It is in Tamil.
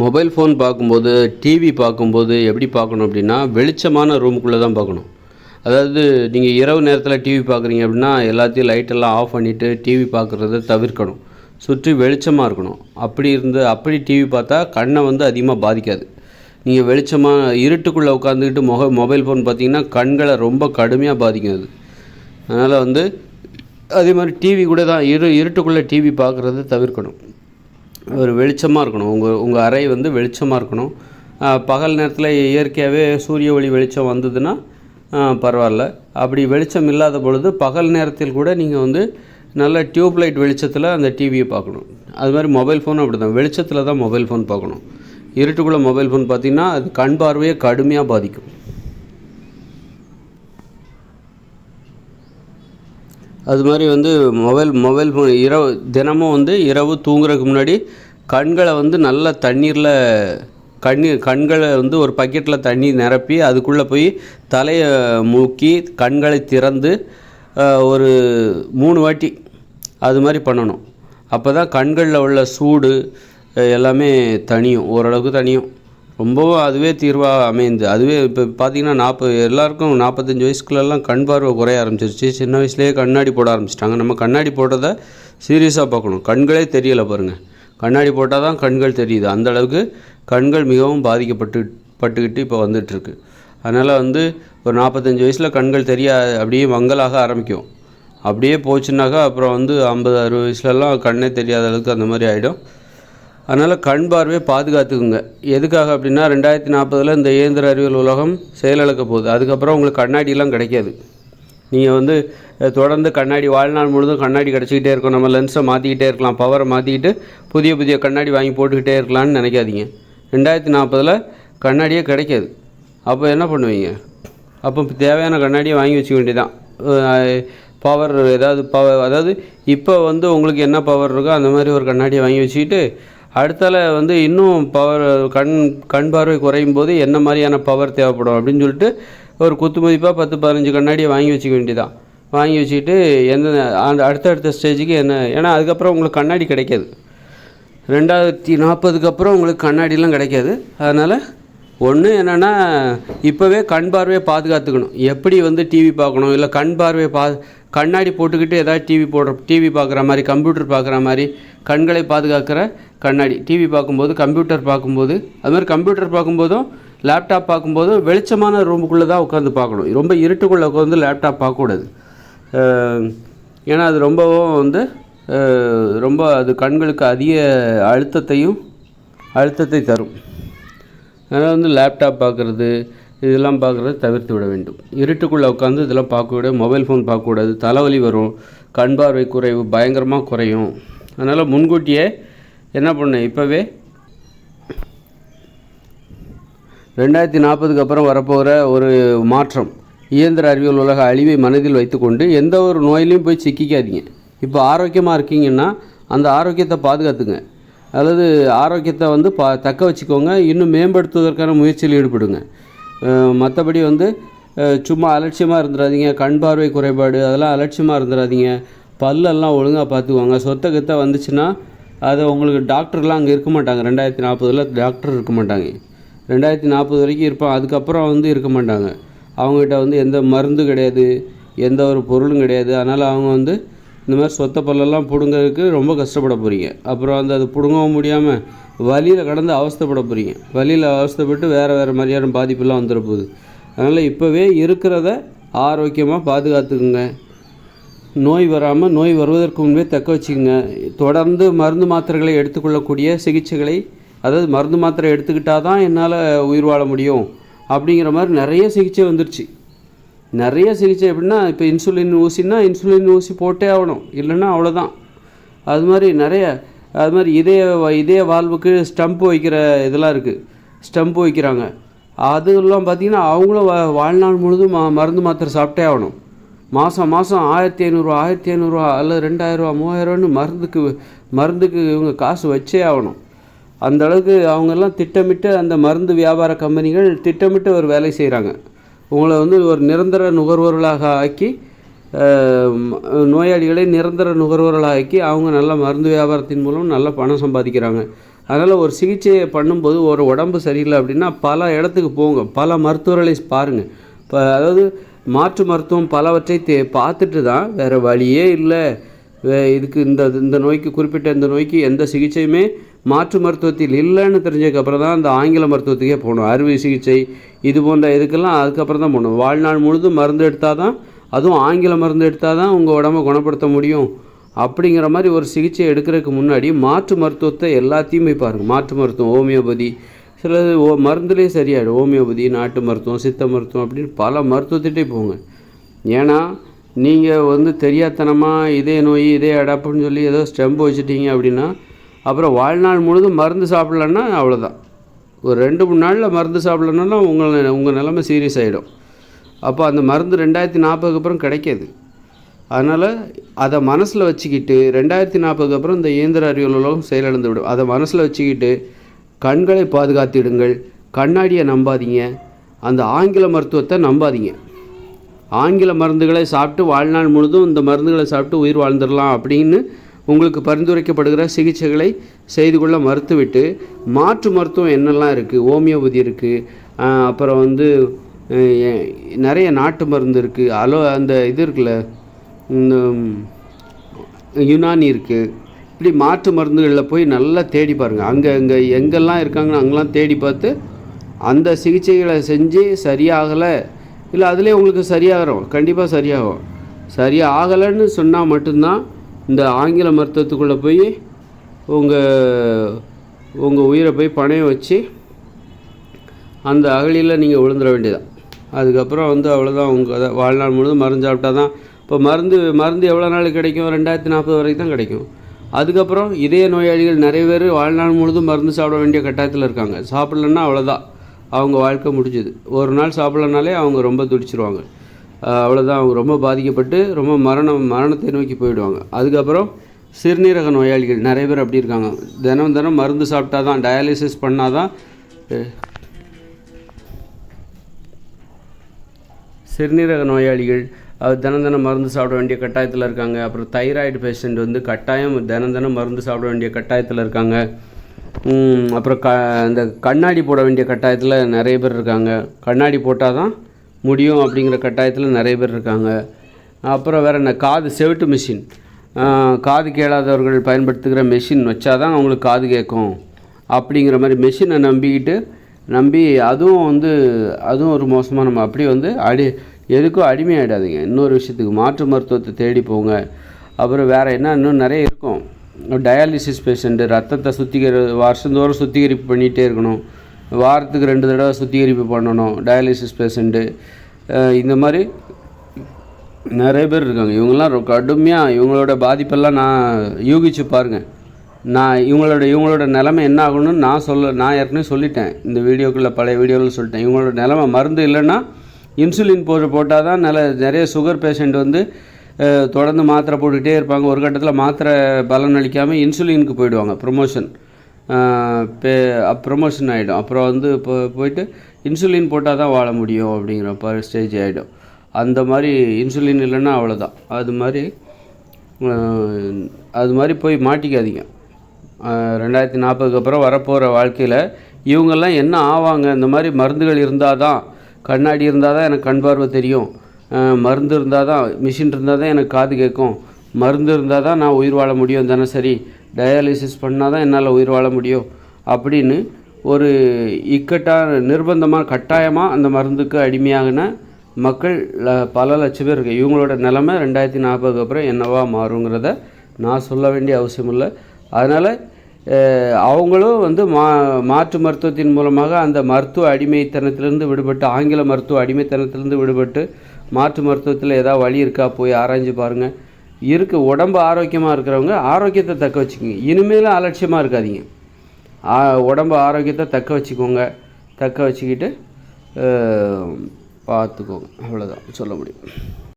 மொபைல் ஃபோன் பார்க்கும்போது, டிவி பார்க்கும்போது எப்படி பார்க்கணும் அப்படின்னா, வெளிச்சமான ரூமுக்குள்ளே தான் பார்க்கணும். அதாவது நீங்கள் இரவு நேரத்தில் டிவி பார்க்குறீங்க அப்படின்னா, எல்லாத்தையும் லைட்டெல்லாம் ஆஃப் பண்ணிவிட்டு டிவி பார்க்குறத தவிர்க்கணும். சுற்றி வெளிச்சமாக இருக்கணும். அப்படி டிவி பார்த்தா கண்ணை அதிகமாக பாதிக்காது. நீங்கள் வெளிச்சமாக இருட்டுக்குள்ளே உட்காந்துக்கிட்டு மொபைல் ஃபோன் பார்த்தீங்கன்னா, கண்களை ரொம்ப கடுமையாக பாதிக்கும் அது. அதனால் அதே மாதிரி டிவி கூட தான் இருட்டுக்குள்ளே டிவி பார்க்குறத தவிர்க்கணும். ஒரு வெளிச்சமாக இருக்கணும். உங்கள் அறை வெளிச்சமாக இருக்கணும். பகல் நேரத்தில் இயற்கையாகவே சூரிய ஒளி வெளிச்சம் வந்ததுன்னா பரவாயில்ல. அப்படி வெளிச்சம் இல்லாத பொழுது பகல் நேரத்தில் கூட நீங்கள் நல்ல டியூப் லைட் வெளிச்சத்தில் அந்த டிவியை பார்க்கணும். அது மாதிரி மொபைல் ஃபோனும் அப்படி தான், வெளிச்சத்தில் தான் மொபைல் ஃபோன் பார்க்கணும். இருட்டுக்குள்ளே மொபைல் ஃபோன் பார்த்திங்கன்னா அது கண் பார்வையை கடுமையாக பாதிக்கும். அது மாதிரி மொபைல் ஃபோன் தினமும் இரவு தூங்குறதுக்கு முன்னாடி கண்களை நல்ல தண்ணீரில் கண்களை ஒரு பக்கெட்டில் தண்ணி நிரப்பி அதுக்குள்ளே போய் தலையை மூக்கி கண்களை திறந்து ஒரு 3 வாட்டி அது மாதிரி பண்ணணும். அப்போ தான் கண்களில் உள்ள சூடு எல்லாமே தணியும், ஓரளவுக்கு தணியும். ரொம்பவும் அதுவே தீர்வாக அமைந்து. அதுவே இப்போ பார்த்திங்கன்னா எல்லாருக்கும் 45 வயசுக்குள்ளெல்லாம் கண் பார்வை குறைய ஆரம்பிச்சிருச்சு. சின்ன வயசுலேயே கண்ணாடி போட ஆரம்பிச்சிட்டாங்க. நம்ம கண்ணாடி போட்டதை சீரியஸாக பார்க்கணும். கண்களே தெரியலை பாருங்கள். கண்ணாடி போட்டால் தான் கண்கள் தெரியுது. அந்தளவுக்கு கண்கள் மிகவும் பாதிக்கப்பட்டுக்கிட்டு இப்போ வந்துட்டுருக்கு. அதனால் ஒரு 45 வயசில் கண்கள் அப்படியே மங்கலாக ஆரம்பிக்கும். அப்படியே போச்சுன்னாக்கா அப்புறம் 50-60 வயசுலலாம் கண்ணே தெரியாத அளவுக்கு அந்த மாதிரி ஆகிடும். அதனால் கண் பார்வையை பாதுகாத்துக்குங்க. எதுக்காக அப்படின்னா 2040 இந்த இயந்திர அறிவியல் உலகம் செயலிழக்க போகுது. அதுக்கப்புறம் உங்களுக்கு கண்ணாடிலாம் கிடைக்காது. நீங்கள் தொடர்ந்து கண்ணாடி வாழ்நாள் முழுதும் கண்ணாடி கிடச்சிக்கிட்டே இருக்கும். நம்ம லென்ஸை மாற்றிக்கிட்டே இருக்கலாம், பவரை மாற்றிக்கிட்டு புதிய கண்ணாடி வாங்கி போட்டுக்கிட்டே இருக்கலாம்னு நினைக்காதீங்க. 2040 கண்ணாடியே கிடைக்காது. அப்போ என்ன பண்ணுவீங்க? அப்போ தேவையான கண்ணாடியை வாங்கி வச்சுக்க வேண்டியதான். பவர் அதாவது இப்போ உங்களுக்கு என்ன பவர் இருக்கோ அந்த மாதிரி ஒரு கண்ணாடியை வாங்கி வச்சுக்கிட்டு அடுத்தால இன்னும் பவர் கண் பார்வை குறையும் போது என்ன மாதிரியான பவர் தேவைப்படும் அப்படின்னு சொல்லிட்டு ஒரு குத்து மதிப்பாக 10-15 கண்ணாடியை வாங்கி வச்சுக்க வேண்டியதான். வாங்கி வச்சுக்கிட்டு அடுத்த ஸ்டேஜுக்கு ஏன்னா அதுக்கப்புறம் உங்களுக்கு கண்ணாடி கிடைக்காது. 2040 அப்புறம் உங்களுக்கு கண்ணாடிலாம் கிடைக்காது. அதனால் ஒன்று என்னென்னா இப்போவே கண் பார்வையை பாதுகாத்துக்கணும். எப்படி டிவி பார்க்கணும், இல்லை கண் பார்வையை கண்ணாடி போட்டுக்கிட்டு ஏதாவது டிவி பார்க்குற மாதிரி, கம்ப்யூட்டர் பார்க்குற மாதிரி கண்களை பாதுகாக்கிற கண்ணாடி. டிவி பார்க்கும்போது, கம்ப்யூட்டர் பார்க்கும்போது, அது மாதிரி கம்ப்யூட்டர் பார்க்கும்போதும் லேப்டாப் பார்க்கும்போதும் வெளிச்சமான ரூமுக்குள்ளே தான் உட்காந்து பார்க்கணும். ரொம்ப இருட்டுக்குள்ளே உட்காந்து லேப்டாப் பார்க்கக்கூடாது. ஏன்னா அது ரொம்பவும் ரொம்ப அது கண்களுக்கு அதிக அழுத்தத்தை தரும். அதனால் லேப்டாப் பார்க்குறது இதெல்லாம் பார்க்குறது தவிர்த்து விட வேண்டும். இருட்டுக்குள்ளே உட்காந்து இதெல்லாம் பார்க்கக்கூடாது. மொபைல் ஃபோன் பார்க்கக்கூடாது. தலைவலி வரும், கண் பார்வை குறைவு பயங்கரமாக குறையும். அதனால் முன்கூட்டியே என்ன பண்ணேன், இப்போவே 2040 அப்புறம் வரப்போகிற ஒரு மாற்றம், இயந்திர அறிவியல் உலக அழிவை மனதில் வைத்துக்கொண்டு எந்த ஒரு நோயிலையும் போய் சிக்கிக்காதீங்க. இப்போ ஆரோக்கியமாக இருக்கீங்கன்னா அந்த ஆரோக்கியத்தை பாதுகாத்துங்க. அதாவது ஆரோக்கியத்தை தக்க வச்சுக்கோங்க. இன்னும் மேம்படுத்துவதற்கான முயற்சியில் ஈடுபடுங்க. மற்றபடி சும்மா அலட்சியமாக இருந்துடாதீங்க. கண் பார்வை குறைபாடு அதெல்லாம் அலட்சியமாக இருந்துடாதீங்க. பல்லெல்லாம் ஒழுங்காக பார்த்துக்குவாங்க. சொத்தை வந்துச்சுன்னா அதை உங்களுக்கு டாக்டர்லாம் அங்கே இருக்க மாட்டாங்க. 2040 டாக்டர் இருக்க மாட்டாங்க. 2040 வரைக்கும் இருப்பாங்க. அதுக்கப்புறம் இருக்க மாட்டாங்க. அவங்ககிட்ட எந்த மருந்து கிடையாது, எந்த ஒரு பொருளும் கிடையாது. அதனால் அவங்க இந்த மாதிரி சொத்தை பல்லெல்லாம் பிடுங்கிறதுக்கு ரொம்ப கஷ்டப்பட போகிறீங்க. அப்புறம் அது பிடுங்கவும் முடியாமல் வலியில் கடந்து அவஸ்தைப்பட போகிறீங்க. வலியில் அவஸ்தைப்பட்டு வேறு மாதிரியான பாதிப்பெல்லாம் வந்துட போகுது. அதனால் இப்போவே இருக்கிறத ஆரோக்கியமாக பாதுகாத்துக்குங்க. நோய் வராமல், நோய் வருவதற்கு முன்பே தக்க வச்சுக்கோங்க. தொடர்ந்து மருந்து மாத்திரைகளை எடுத்துக்கொள்ளக்கூடிய சிகிச்சைகளை, அதாவது மருந்து மாத்திரை எடுத்துக்கிட்டால் தான் என்னால் உயிர் வாழ முடியும் அப்படிங்கிற மாதிரி நிறைய சிகிச்சை வந்துருச்சு. நிறைய சிகிச்சை எப்படின்னா, இப்போ இன்சுலின் ஊசி போட்டே ஆகணும், இல்லைன்னா அவ்வளோதான். அது மாதிரி இதய வால்வுக்கு ஸ்டம்ப் வைக்கிற இதெல்லாம் இருக்குது. ஸ்டம்ப் வைக்கிறாங்க. அதெல்லாம் பார்த்திங்கன்னா அவங்களும் வாழ்நாள் முழுதும் மருந்து மாத்திரை சாப்பிட்டே ஆகணும். மாதம் 1500 அல்லது 2000 3000 மருந்துக்கு இவங்க காசு வச்சே ஆகணும். அந்த அளவுக்கு அவங்கெல்லாம் திட்டமிட்டு, அந்த மருந்து வியாபார கம்பெனிகள் திட்டமிட்டு ஒரு வேலை செய்கிறாங்க. உங்களை ஒரு நிரந்தர நுகர்வோர்களாக ஆக்கி, நோயாளிகளை நிரந்தர நுகர்வோர்களாக ஆக்கி அவங்க நல்ல மருந்து வியாபாரத்தின் மூலம் நல்ல பணம் சம்பாதிக்கிறாங்க. அதனால் ஒரு சிகிச்சையை பண்ணும்போது ஒரு உடம்பு சரியில்லை அப்படின்னா பல இடத்துக்கு போங்க, பல மருத்துவர்களை பாருங்கள். இப்போ அதாவது மாற்று மருத்துவம் பலவற்றை பார்த்துட்டு தான் வேறு வழியே இல்லை, இதுக்கு இந்த நோய்க்கு குறிப்பிட்ட இந்த நோய்க்கு எந்த சிகிச்சையுமே மாற்று மருத்துவத்தில் இல்லைன்னு தெரிஞ்சதுக்கப்புறம் தான் அந்த ஆங்கில மருத்துவத்துக்கே போகணும். அறுவை சிகிச்சை இது போன்ற இதுக்கெல்லாம் அதுக்கப்புறம் தான் போகணும். வாழ்நாள் முழுதும் மருந்து எடுத்தால் தான், அதுவும் ஆங்கில மருந்து எடுத்தால் தான் உங்கள் உடம்பை குணப்படுத்த முடியும் அப்படிங்கிற மாதிரி ஒரு சிகிச்சை எடுக்கிறதுக்கு முன்னாடி மாற்று மருத்துவத்தை எல்லாத்தையுமே பாருங்கள். மாற்று மருத்துவம், ஹோமியோபதி, சிலது மருந்துலேயே சரியாயிடும். ஹோமியோபதி, நாட்டு மருத்துவம், சித்த மருத்துவம் அப்படின்னு பல மருத்துவத்திட்டே போங்க. ஏன்னா நீங்கள் தெரியாதனமாக இதே நோய் இதே அடப்புன்னு சொல்லி ஏதோ ஸ்டெம்பு வச்சுட்டீங்க அப்படின்னா அப்புறம் வாழ்நாள் முழுதும் மருந்து சாப்பிட்லன்னா அவ்வளோதான். ஒரு 2-3 நாளில் மருந்து சாப்பிட்லன்னா உங்கள் நிலைமை சீரியஸ் ஆகிடும். அப்போ அந்த மருந்து 2040 அப்புறம் கிடைக்காது. அதனால் அதை மனசில் வச்சுக்கிட்டு 2040 அப்புறம் இந்த இயந்திர அறிவியல் உலகம் செயலிழந்து விடும். அதை மனசில் வச்சுக்கிட்டு கண்களை பாதுகாத்திடுங்கள். கண்ணாடியை நம்பாதீங்க, அந்த ஆங்கில மருத்துவத்தை நம்பாதீங்க. ஆங்கில மருந்துகளை சாப்பிட்டு வாழ்நாள் முழுதும் இந்த மருந்துகளை சாப்பிட்டு உயிர் வாழ்ந்துடலாம் அப்படின்னு உங்களுக்கு பரிந்துரைக்கப்படுகிற சிகிச்சைகளை செய்து கொள்ள மறுத்துவிட்டு மாற்று மருத்துவம் என்னெல்லாம் இருக்குது, ஹோமியோபதி இருக்குது, அப்புறம் நிறைய நாட்டு மருந்து இருக்குது, அந்த இது இருக்குல்ல, இந்த யுனானி இருக்குது. இப்படி மாற்று மருந்துகளில் போய் நல்லா தேடி பாருங்கள். அங்கே எங்கெல்லாம் இருக்காங்கன்னு அங்கெல்லாம் தேடி பார்த்து அந்த சிகிச்சைகளை செஞ்சு சரியாகலை, இல்லை அதிலே உங்களுக்கு சரியாகிறோம், கண்டிப்பாக சரியாகும். சரியாகலைன்னு சொன்னால் மட்டும்தான் இந்த ஆங்கில மருத்துவத்துக்குள்ளே போய் உங்கள் உயிரை போய் பணையம் வச்சு அந்த அகழியில் நீங்கள் விழுந்துட வேண்டியதான். அதுக்கப்புறம் அவ்வளோதான். உங்கள் வாழ்நாள் முழுதும் மருந்து சாப்பிட்டா தான். இப்போ மருந்து எவ்வளோ நாள் கிடைக்கும்? 2040 வரைக்கும் தான் கிடைக்கும். அதுக்கப்புறம் இதே நோயாளிகள் நிறைய பேர் வாழ்நாள் முழுதும் மருந்து சாப்பிட வேண்டிய கட்டாயத்தில் இருக்காங்க. சாப்பிட்லன்னா அவ்வளோதான், அவங்க வாழ்க்கை முடிஞ்சுது. ஒரு நாள் சாப்பிட்லனாலே அவங்க ரொம்ப துடிச்சிருவாங்க. அவ்வளோதான், அவங்க ரொம்ப பாதிக்கப்பட்டு ரொம்ப மரணத்தை நோக்கி போயிடுவாங்க. அதுக்கப்புறம் சிறுநீரக நோயாளிகள் நிறைய பேர் அப்படி இருக்காங்க. தினம் மருந்து சாப்பிட்டா தான், டயாலிசிஸ் பண்ணால் தான் சிறுநீரக நோயாளிகள் தினம் மருந்து சாப்பிட வேண்டிய கட்டாயத்தில் இருக்காங்க. அப்புறம் தைராய்டு பேஷண்ட் கட்டாயம் தினம் மருந்து சாப்பிட வேண்டிய கட்டாயத்தில் இருக்காங்க. அப்புறம் இந்த கண்ணாடி போட வேண்டிய கட்டாயத்தில் நிறைய பேர் இருக்காங்க. கண்ணாடி போட்டால் தான் முடியும் அப்படிங்கிற கட்டாயத்தில் நிறைய பேர் இருக்காங்க. அப்புறம் வேறு என்ன, செவிட்டு மிஷின், காது கேளாதவர்கள் பயன்படுத்துகிற மெஷின் வச்சா தான் அவங்களுக்கு காது கேட்கும் அப்படிங்கிற மாதிரி மெஷினை நம்பி அதுவும் ஒரு மோசமான அப்படி எதுக்கும் அடிமையாகிடாதீங்க. இன்னொரு விஷயத்துக்கு மாற்று மருத்துவத்தை தேடி போங்க. அப்புறம் வேறு என்ன, இன்னும் நிறைய இருக்கும். டயாலிசிஸ் பேஷண்ட்டு, ரத்தத்தை வருஷந்தோறும் சுத்திகரிப்பு பண்ணிகிட்டே இருக்கணும். வாரத்துக்கு 2 தடவை சுத்திகரிப்பு பண்ணணும் டயாலிசிஸ் பேஷண்ட்டு. இந்த மாதிரி நிறைய பேர் இருக்காங்க. இவங்கெல்லாம் கடுமையாக இவங்களோட பாதிப்பெல்லாம் நான் யூகிச்சு பாருங்கள். நான் இவங்களோட நிலைமை என்ன ஆகணும்னு நான் ஏற்கனவே சொல்லிட்டேன். இந்த வீடியோக்குள்ளே பழைய வீடியோவில் சொல்லிட்டேன். இவங்களோட நிலைமை மருந்து இல்லைன்னா இன்சுலின் போட்டால் தான் நிறைய சுகர் பேஷண்ட் தொடர்ந்து மாத்திரை போட்டுக்கிட்டே இருப்பாங்க. ஒரு கட்டத்தில் மாத்திரை பலன் அளிக்காமல் இன்சுலினுக்கு போயிடுவாங்க. ப்ரொமோஷன் ஆகிடும். அப்புறம் போயிட்டு இன்சுலின் போட்டால் தான் வாழ முடியும் அப்படிங்கிற ஸ்டேஜ் ஆகிடும். அந்த மாதிரி இன்சுலின் இல்லைன்னா அவ்வளோதான். அது மாதிரி போய் மாட்டிக்காதீங்க. 2040 அப்புறம் வரப்போகிற வாழ்க்கையில் இவங்கெல்லாம் என்ன ஆவாங்க? இந்த மாதிரி மருந்துகள் இருந்தால் தான், கண்ணாடி இருந்தால் தான் எனக்கு கண் பார்வை தெரியும், மருந்து இருந்தால் தான், மிஷின் இருந்தால் தான் எனக்கு காது கேட்கும், மருந்து இருந்தால் தான் நான் உயிர் வாழ முடியும், தினசரி டயாலிசிஸ் பண்ணால் தான் என்னால் உயிர் வாழ முடியும் அப்படின்னு ஒரு நிர்பந்தமாக கட்டாயமாக அந்த மருந்துக்கு அடிமையாகின மக்கள் பல லட்சம் பேர் இருக்குது. இவங்களோட நிலைமை 2040 அப்புறம் என்னவா மாறுங்கிறத நான் சொல்ல வேண்டிய அவசியம் இல்லை. அதனால் அவங்களும் மாற்று மருத்துவத்தின் மூலமாக அந்த மருத்துவ அடிமைத்தனத்திலிருந்து விடுபட்டு, ஆங்கில மருத்துவ அடிமைத்தனத்திலிருந்து விடுபட்டு மாற்று மருத்துவத்தில் ஏதாவது வழி இருக்கா போய் ஆராய்ஞ்சு பாருங்கள். உடம்பு ஆரோக்கியமாக இருக்கிறவங்க ஆரோக்கியத்தை தக்க வச்சுக்கோங்க. இனிமேலும் அலட்சியமாக இருக்காதீங்க. உடம்பு ஆரோக்கியத்தை தக்க வச்சுக்கிட்டு பார்த்துக்கோங்க. அவ்வளோதான் சொல்ல முடியும்.